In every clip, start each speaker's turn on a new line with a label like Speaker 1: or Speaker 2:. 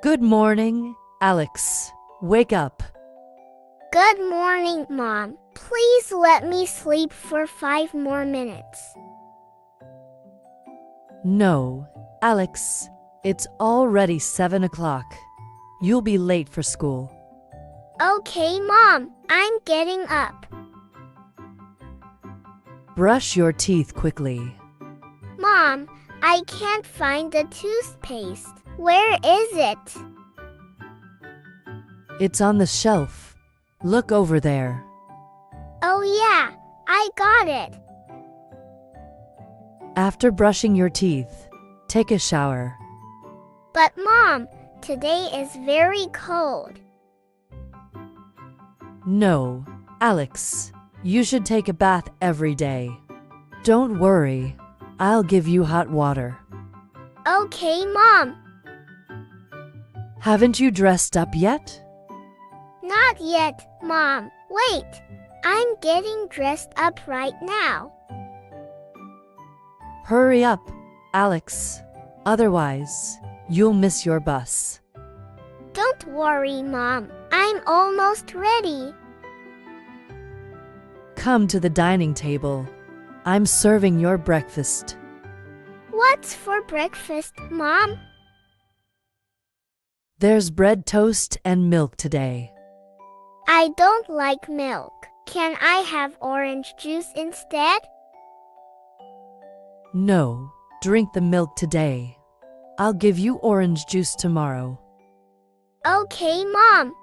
Speaker 1: Good morning, Alex. Wake up.
Speaker 2: Good morning, Mom. Please let me sleep for 5 more minutes.
Speaker 1: No, Alex. It's already 7 o'clock. You'll be late for school.
Speaker 2: Okay, Mom. I'm getting up.
Speaker 1: Brush your teeth quickly.
Speaker 2: Mom, I can't find the toothpaste. Where is it?
Speaker 1: It's on the shelf. Look over there.
Speaker 2: Oh yeah, I got it.
Speaker 1: After brushing your teeth, take a shower.
Speaker 2: But Mom, today is very cold.
Speaker 1: No, Alex. You should take a bath every day. Don't worry. I'll give you hot water.
Speaker 2: Okay, Mom.
Speaker 1: Haven't you dressed up yet?
Speaker 2: Not yet, Mom. Wait. I'm getting dressed up right now.
Speaker 1: Hurry up, Alex. Otherwise, you'll miss your bus.
Speaker 2: Don't worry, Mom. I'm almost ready.
Speaker 1: Come to the dining table. I'm serving your breakfast.
Speaker 2: What's for breakfast, Mom?
Speaker 1: There's bread toast and milk today.
Speaker 2: I don't like milk. Can I have orange juice instead?
Speaker 1: No, drink the milk today. I'll give you orange juice tomorrow.
Speaker 2: Okay, Mom.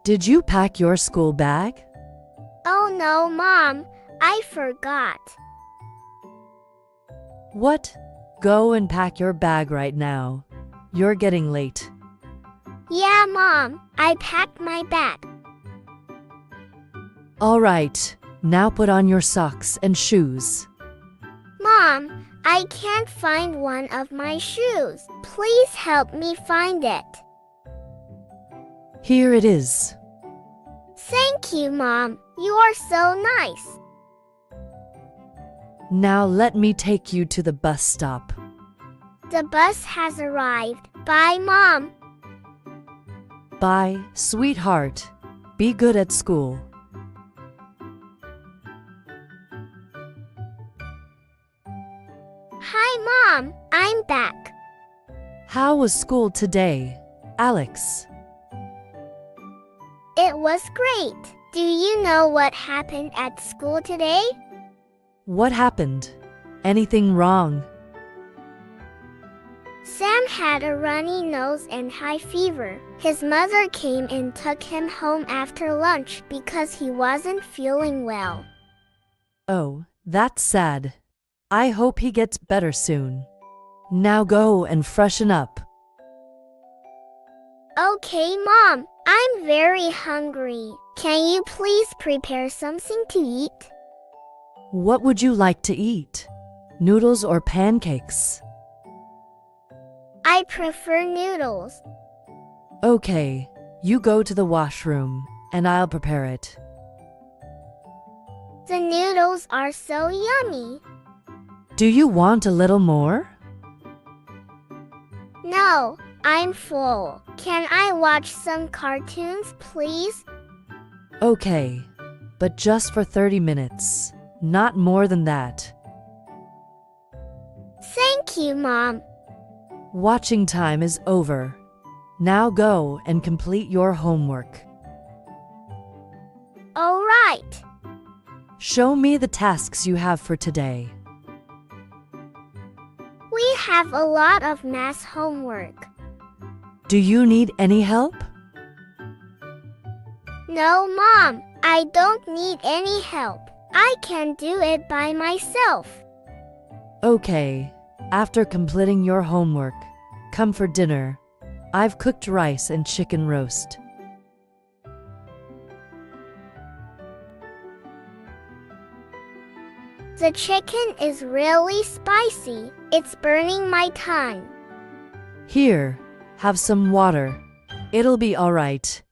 Speaker 1: Did you pack your school bag?
Speaker 2: Oh no, Mom. I forgot.
Speaker 1: What? Go and pack your bag right now. You're getting late.
Speaker 2: Yeah, Mom. I packed my bag.
Speaker 1: All right, now put on your socks and shoes.
Speaker 2: Mom, I can't find one of my shoes. Please help me find it.
Speaker 1: Here it is.
Speaker 2: Thank you, Mom. You are so nice.
Speaker 1: Now let me take you to the bus stop.
Speaker 2: The bus has arrived. Bye, Mom.
Speaker 1: Bye, sweetheart. Be good at school.
Speaker 2: Hi, Mom. I'm back.
Speaker 1: How was school today, Alex?
Speaker 2: It was great. Do you know what happened at school today?
Speaker 1: What happened? Anything wrong?
Speaker 2: Sam had a runny nose and high fever. His mother came and took him home after lunch because he wasn't feeling well.
Speaker 1: Oh, that's sad. I hope he gets better soon. Now go and freshen up.
Speaker 2: Okay, Mom. I'm very hungry. Can you please prepare something to eat?
Speaker 1: What would you like to eat? Noodles or pancakes?
Speaker 2: I prefer noodles.
Speaker 1: Okay, you go to the washroom, and I'll prepare it.
Speaker 2: The noodles are so yummy.
Speaker 1: Do you want a little more?
Speaker 2: No, I'm full. Can I watch some cartoons, please?
Speaker 1: Okay, but just for 30 minutes, not more than that.
Speaker 2: Thank you, Mom.
Speaker 1: Watching time is over. Now go and complete your homework.
Speaker 2: All right.
Speaker 1: Show me the tasks you have for today.
Speaker 2: We have a lot of math homework.
Speaker 1: Do you need any help?
Speaker 2: No, Mom, I don't need any help. I can do it by myself.
Speaker 1: Okay, after completing your homework, come for dinner. I've cooked rice and chicken roast.
Speaker 2: The chicken is really spicy. It's burning my tongue.
Speaker 1: Here, have some water. It'll be all right.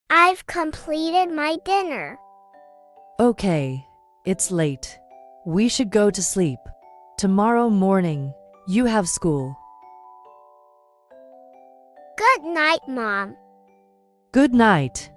Speaker 2: I've completed my dinner.
Speaker 1: Okay, it's late. We should go to sleep. Tomorrow morning, you have school.
Speaker 2: Good night, Mom.
Speaker 1: Good night.